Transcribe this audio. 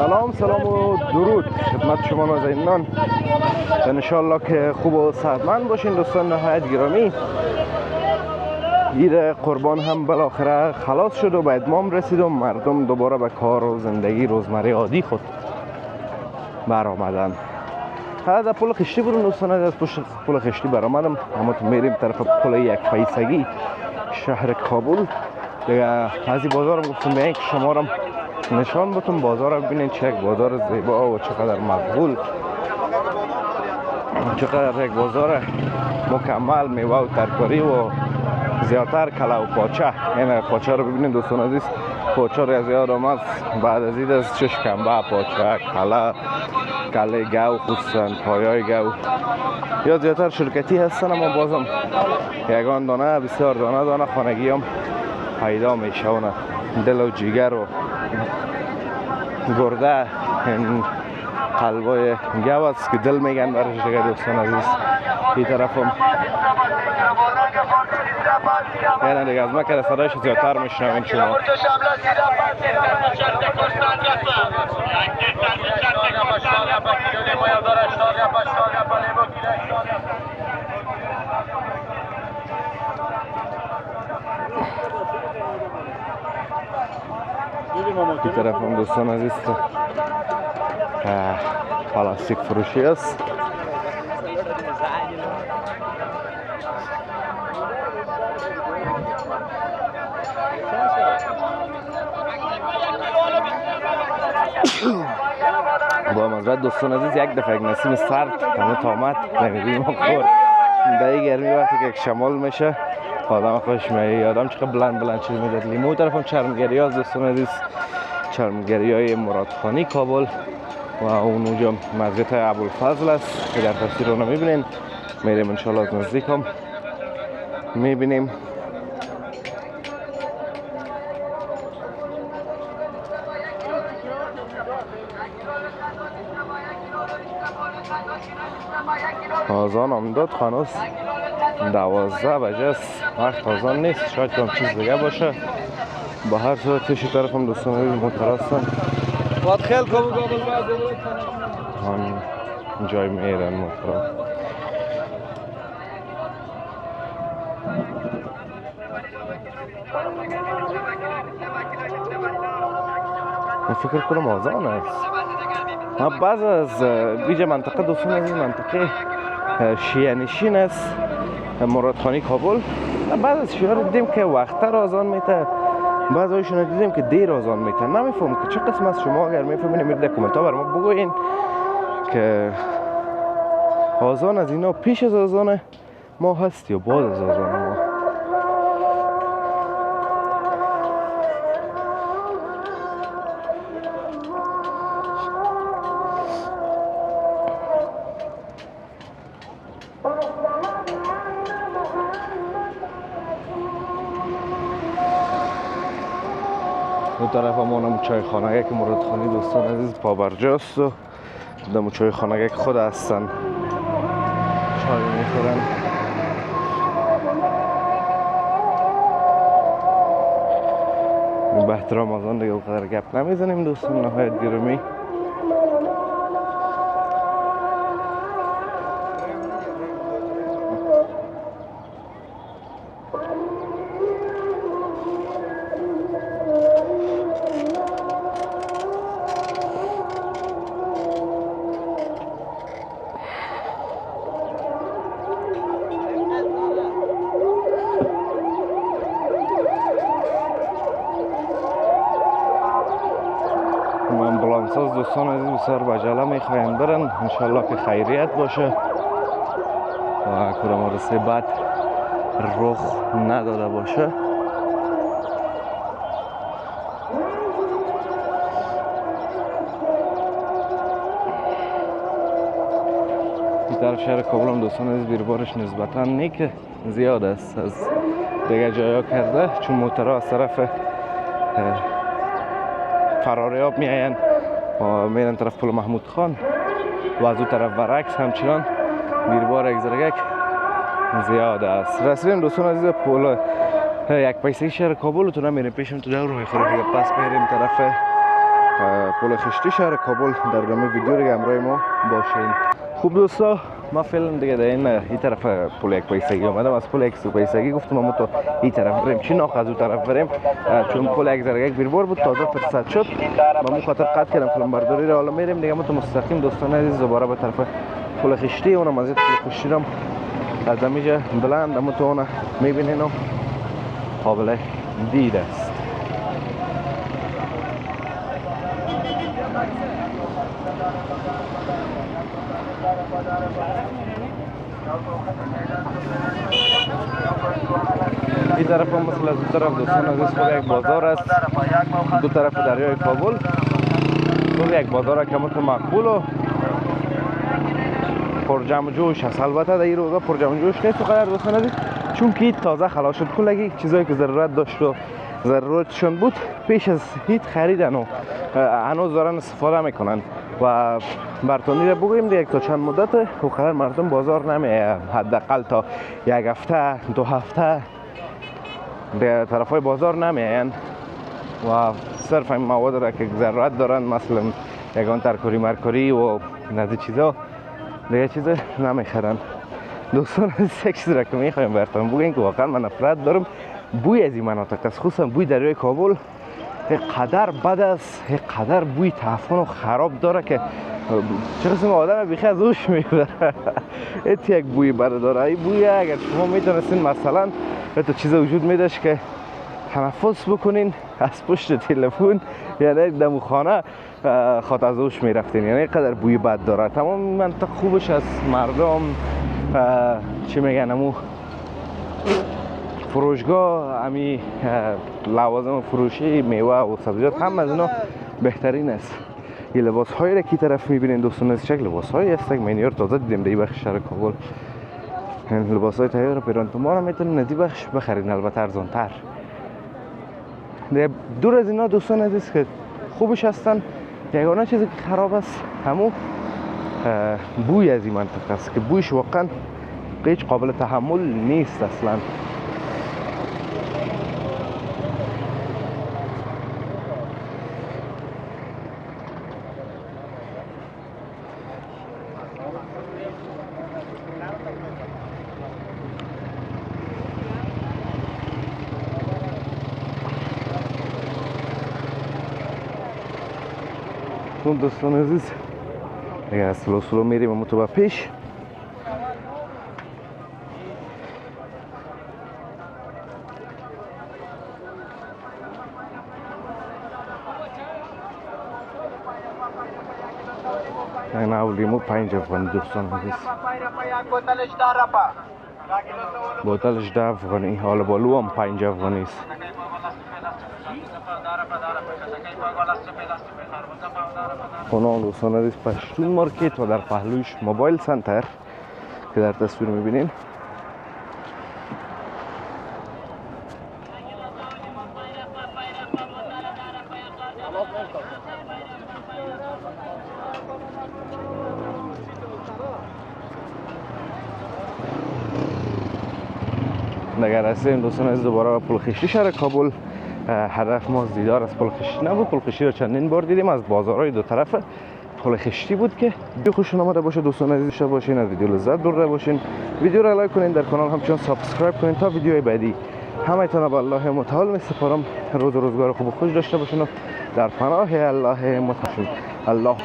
سلام و درود خدمت شما نازنینان. انشالله که خوب و صحتمند باشین دوستان نهایت گرامی. عید قربان هم بالاخره خلاص شد و به اتمام رسید و مردم دوباره به کار و زندگی روزمره عادی خود برآمدن. از پل خشتی برون دوستان، از پل خشتی برآمدم، اما تو میریم طرف پل یک پیسگی شهر کابل دیگه. از این بازارم گفتم بیاین که شما را نشان بتون بازار رو ببینید، چه یک بازار زیبا و چقدر مقبول، چقدر یک بازار مکمل میوه و ترکاری و زیادتر کله و پاچه. این پاچه رو ببینید دوستان عزیز، پاچه رو از یاد آمد بعد از این از چش کمبه، پاچه، کله گو، خصوصا پایای گو یا زیادتر شرکتی هستن، اما بازم یگان دانه بسیار دانه خانگی هم پیدا میشونه. دل و جیگر و گرده این قلبای گو است که دل میگن برش دیگه دوستان عزیز. این طرف هم یعنی دیگه از مکر صدایش زیادتر میشنوین شما. این طرف هم دوستان عزیز پلاستیک فروشی است. با مزرد دوستان عزیز یک دفعه یک نسیم سرد همه تامت نمیدیم خور دایی گرمی وقتی که یک شمال میشه آدم خوش میاد. آدم چقدر بلند چیز میداد. لیمو طرف هم چرمگری ها دوستان عزیز، چرمگری های مرادخانی کابل و اونجا مسجد ابوالفضل است که در تصویر رو میبینین. میریم انشالله از نزدیک هم میبینیم. آزان هم داد خانوس 12 بجه است، وقت آزان نیست، شاید کم چیز دیگه باشه. با هر صورت تشی طرف هم دوستان عزیز مترستن باید خیل کابل هم جای میرن محترم. من فکر کنم آزان است. بعض از بیجه منطقه دوستان عزیز منطقه شیعه نشین است مرادخانی کابل. بعض از شیعه رو دیدیم که وقتر آزان میته، بعض هایشون دیدیم که دیر آزان میته. نمیفهم که چه قسم از شما اگر میفهمین میرید در کامنت ها برام بگوین که آزان از اینا پیش از آزان ما هست یا بعد از آزان ما. دو طرف همون چای خانگه که مرادخانی دوستان عزیز پابرجاست و دمو چای خانگه که خود هستن چای میخورن. به احترام از آن دیگه اونقدر گپ نمیزنیم دوستان نهایت گرامی. امبولانساز دوستان عزیز بسیار بجاله میخواین برن، انشالله که خیریت باشه و کدام حادثه بد رخ نداده باشه. این طرف شهر کابل هم دوستان عزیز بیربارش نسبتا نیک زیاد است از دیگه جایا کرده، چون موترها از طرف فراریاب میاین و میرن طرف پل محمود خان و از اون طرف برعکس همچنان بیربار یک زرگک زیاد است. رسیدیم دوستان عزیز پل یک پیسه شهر کابل تو نمیریم پیشم تو دور روی خوره دیگه، پس میریم طرف پل خشتی شهر کابل در ادامه ویدیو دیگه همراه ما باشین. خوب دوستا، ما فعلا دیگه در این طرف پل یک پیسگی اومدم. از پل یک سو پیسگی گفتم ما تو این طرف بریم، چی ناخ از اون طرف بریم، چون پل یک ذره یک بیربار بود تازه فرصت شد با مو خاطر قطع کردم فیلم برداری را. حالا میریم دیگه ما تو مستقیم دوستان عزیز دوباره به طرف پل خشتی. اونم از پل خشتی رو از اینجا بلند اما تو اون میبینین و قابل دید است. این طرف هم مثل از دو طرف دوستان عزیز خود یک بازار است، دو طرف دریای کابل خود یک بازار که مثل مقبول و پر جمع جوش است. البته در این روزا پر جمع جوش نیست قدر دوستان عزیز، چون که تازه خلاص شد. کلگی چیزایی که ضرورت داشت و ضرورتشون بود پیش از هیچ خریدن و هنوز دارن استفاده میکنن و برتونی را بگوییم دیگه تا چند مدت و قدر مردم بازار نمیه، حداقل تا یک هفته دو هفته به طرف های بازار نمیاین و صرف این مواد را که ضرورت دارن مثلا یگان ترکاری مرکاری و نزدیک چیزا دیگه چیز نمیخرن. دوستان یک چیز را که میخوایم براتون بگیم که واقعا من نفرت دارم بوی از این مناطق است، خصوصا بوی دریای کابل قدر بد است، قدر بوی تعفن و خراب داره که چه قسم آدم بیخی از اوش میبره. ایت یک بوی بد داره. این بوی اگر شما میتونستین مثلا تو چیز وجود میداشت که تنفس بکنین از پشت تلفن یعنی دم خانه خاط از اوش میرفتین، یعنی قدر بوی بد داره. تمام منطقه خوبش از مردم چی میگن امو فروشگاه امی لوازم فروشی میوه و سبزیجات هم از اینا بهترین است. این لباس هایی را که طرف میبینین دوستان از شکل لباس هایی است که من اینو تازه دیدم در این بخش شهر کابل. این لباس های تایید را پیران تومان هم میتونین از این بخش بخرین، البته ارزان تر. دور از اینا دوستان عزیز که خوبش هستن، یگانه چیزی که خراب است همون بوی از این منطقه است که بویش واقعا هیچ قابل تحمل نیست اصلا. دوستان عزیز دیگه از سلو میریم اما تو با پیش. این اولیمو 5 افغانی دوستان عزیز، بوتلش 10 افغانی، حالا بالو هم 5 افغانی است. خونه دوستان عزیز پشتون مارکت و در پهلوش موبایل سنتر که در تصویر میبینین. اگر هستیم دوستان عزیز دوباره پل خشتی شهر کابل. هدف ما دیدار از پل خشتی نبود، پل خشتی رو چندین بار دیدیم، از بازارهای دو طرف پل خشتی بود که ویدیو خوشتون آمده باشه دوستان عزیز شده باشین، از ویدیو لذت برده باشین، ویدیو را لایک کنین، در کانال همچنان سابسکرایب کنین تا ویدیوهای بعدی. همتون به الله متعال میسپارم، روز و روزگار خوب و خوش داشته باشین و در پناه الله متعال. الله